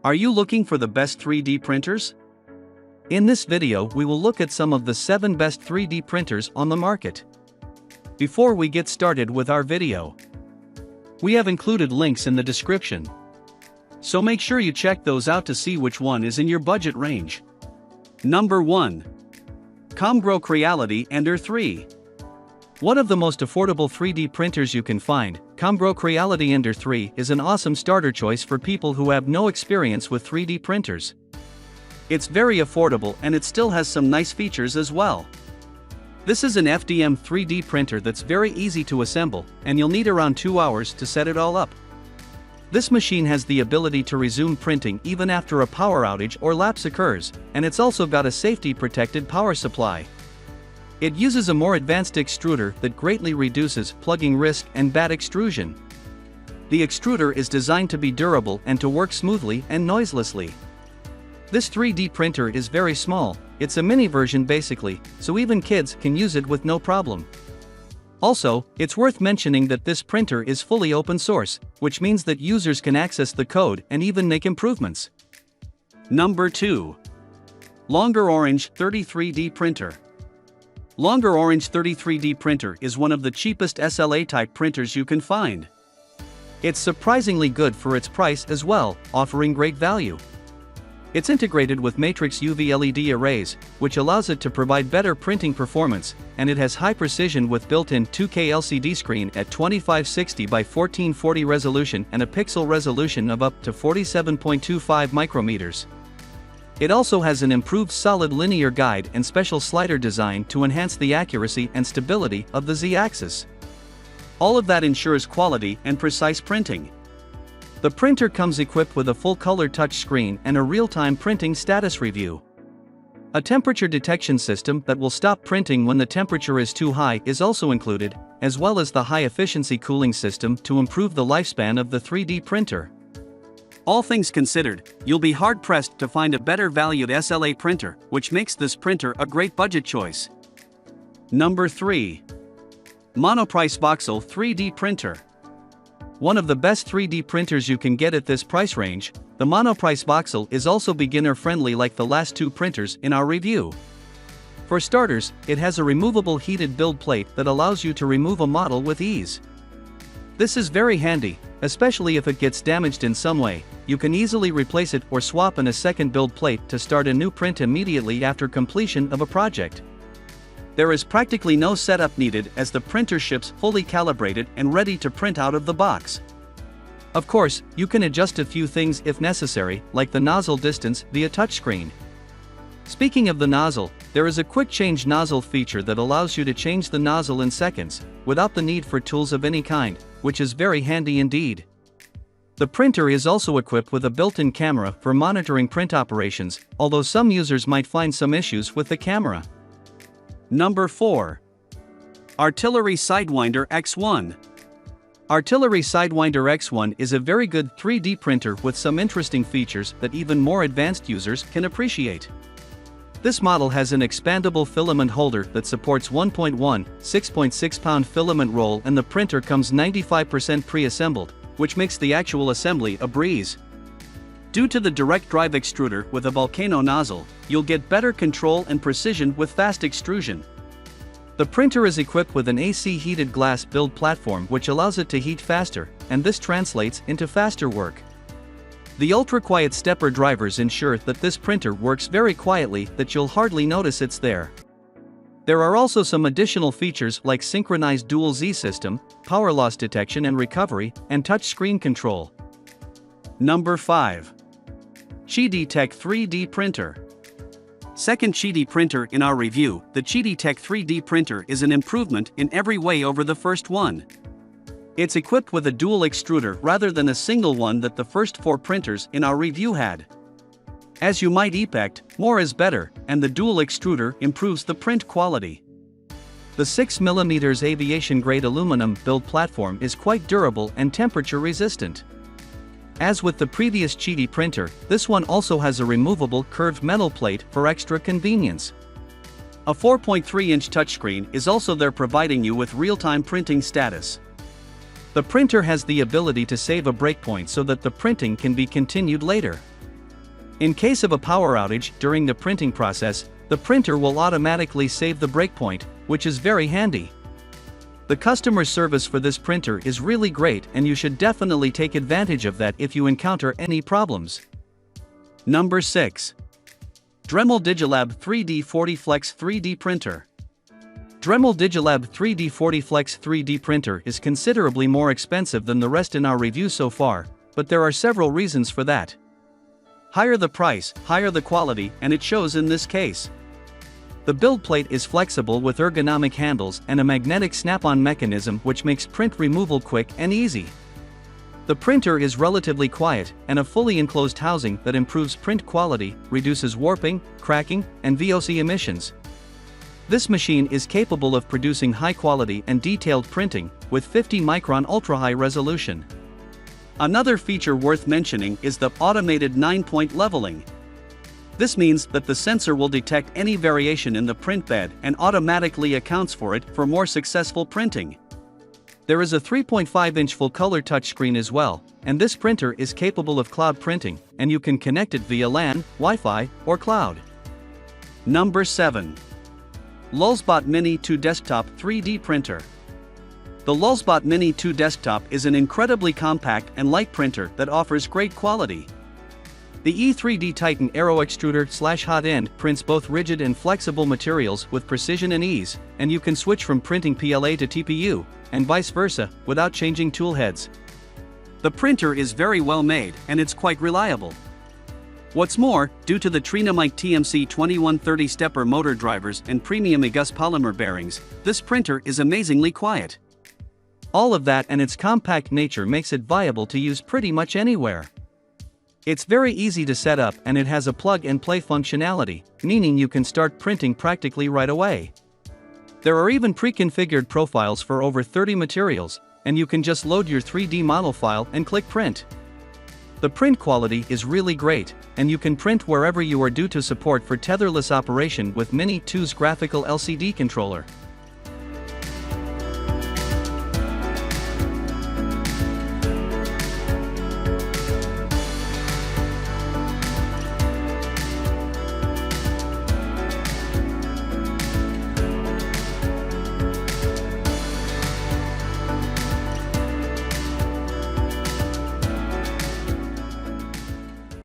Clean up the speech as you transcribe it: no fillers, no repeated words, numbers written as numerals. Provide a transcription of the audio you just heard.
Are you looking for the best 3D printers? In this video, we will look at some of the 7 best 3D printers on the market. Before we get started with our video, we have included links in the description, so make sure you check those out to see which one is in your budget range. Number 1. Comgrow Creality Ender 3. One of the most affordable 3D printers you can find, Comgrow Creality Ender 3 is an awesome starter choice for people who have no experience with 3D printers. It's very affordable and it still has some nice features as well. This is an FDM 3D printer that's very easy to assemble, and you'll need around 2 hours to set it all up. This machine has the ability to resume printing even after a power outage or lapse occurs, and it's also got a safety-protected power supply. It uses a more advanced extruder that greatly reduces plugging risk and bad extrusion. The extruder is designed to be durable and to work smoothly and noiselessly. This 3D printer is very small, it's a mini version basically, so even kids can use it with no problem. Also, it's worth mentioning that this printer is fully open source, which means that users can access the code and even make improvements. Number 2. Longer Orange 33D Printer. Longer Orange 33D printer is one of the cheapest SLA-type printers you can find. It's surprisingly good for its price as well, offering great value. It's integrated with matrix UV LED arrays, which allows it to provide better printing performance, and it has high precision with built-in 2K LCD screen at 2560 by 1440 resolution and a pixel resolution of up to 47.25 micrometers. It also has an improved solid linear guide and special slider design to enhance the accuracy and stability of the Z-axis. All of that ensures quality and precise printing. The printer comes equipped with a full-color touchscreen and a real-time printing status review. A temperature detection system that will stop printing when the temperature is too high is also included, as well as the high-efficiency cooling system to improve the lifespan of the 3D printer. All things considered, you'll be hard-pressed to find a better valued SLA printer, which makes this printer a great budget choice. Number 3. Monoprice Voxel 3D Printer. One of the best 3D printers you can get at this price range, the Monoprice Voxel is also beginner-friendly like the last 2 printers in our review. For starters, it has a removable heated build plate that allows you to remove a model with ease. This is very handy, especially if it gets damaged in some way. You can easily replace it or swap in a second build plate to start a new print immediately after completion of a project. There is practically no setup needed as the printer ships fully calibrated and ready to print out of the box. Of course, you can adjust a few things if necessary, like the nozzle distance via touchscreen. Speaking of the nozzle, there is a quick change nozzle feature that allows you to change the nozzle in seconds, without the need for tools of any kind, which is very handy indeed. The printer is also equipped with a built-in camera for monitoring print operations, although some users might find some issues with the camera. Number 4. Artillery Sidewinder X1. Artillery Sidewinder X1 is a very good 3D printer with some interesting features that even more advanced users can appreciate. This model has an expandable filament holder that supports 1.1, 6.6 pound filament roll, and the printer comes 95% pre-assembled, which makes the actual assembly a breeze. Due to the direct drive extruder with a volcano nozzle, you'll get better control and precision with fast extrusion. The printer is equipped with an AC heated glass build platform which allows it to heat faster, and this translates into faster work. The ultra-quiet stepper drivers ensure that this printer works very quietly that you'll hardly notice it's there. There are also some additional features like synchronized dual Z system, power loss detection and recovery, and touch screen control. Number 5. QIDI Tech 3D Printer. Second QIDI printer in our review, the QIDI Tech 3D printer is an improvement in every way over the first one. It's equipped with a dual extruder rather than a single one that the first 4 printers in our review had. As you might expect, more is better, and the dual extruder improves the print quality. The 6mm aviation-grade aluminum build platform is quite durable and temperature-resistant. As with the previous QIDI printer, this one also has a removable curved metal plate for extra convenience. A 4.3-inch touchscreen is also there, providing you with real-time printing status. The printer has the ability to save a breakpoint so that the printing can be continued later. In case of a power outage during the printing process, the printer will automatically save the breakpoint, which is very handy. The customer service for this printer is really great, and you should definitely take advantage of that if you encounter any problems. Number 6. Dremel Digilab 3D 40 Flex 3D Printer. Dremel Digilab 3D 40 Flex 3D Printer is considerably more expensive than the rest in our review so far, but there are several reasons for that. Higher the price, higher the quality, and it shows in this case. The build plate is flexible with ergonomic handles and a magnetic snap-on mechanism which makes print removal quick and easy. The printer is relatively quiet and a fully enclosed housing that improves print quality, reduces warping, cracking, and VOC emissions. This machine is capable of producing high-quality and detailed printing with 50-micron ultra-high resolution. Another feature worth mentioning is the automated 9-point leveling. This means that the sensor will detect any variation in the print bed and automatically accounts for it for more successful printing. There is a 3.5-inch full-color touchscreen as well, and this printer is capable of cloud printing, and you can connect it via LAN, Wi-Fi, or cloud. Number 7. LulzBot Mini 2 Desktop 3D Printer. The LulzBot Mini 2 Desktop is an incredibly compact and light printer that offers great quality. The E3D Titan Aero Extruder / hot end prints both rigid and flexible materials with precision and ease, and you can switch from printing PLA to TPU, and vice versa, without changing tool heads. The printer is very well made and it's quite reliable. What's more, due to the Trinamite TMC 2130 stepper motor drivers and premium August polymer bearings, this printer is amazingly quiet. All of that and its compact nature makes it viable to use pretty much anywhere. It's very easy to set up and it has a plug-and-play functionality, meaning you can start printing practically right away. There are even pre-configured profiles for over 30 materials, and you can just load your 3D model file and click print. The print quality is really great, and you can print wherever you are due to support for tetherless operation with Mini 2's graphical LCD controller.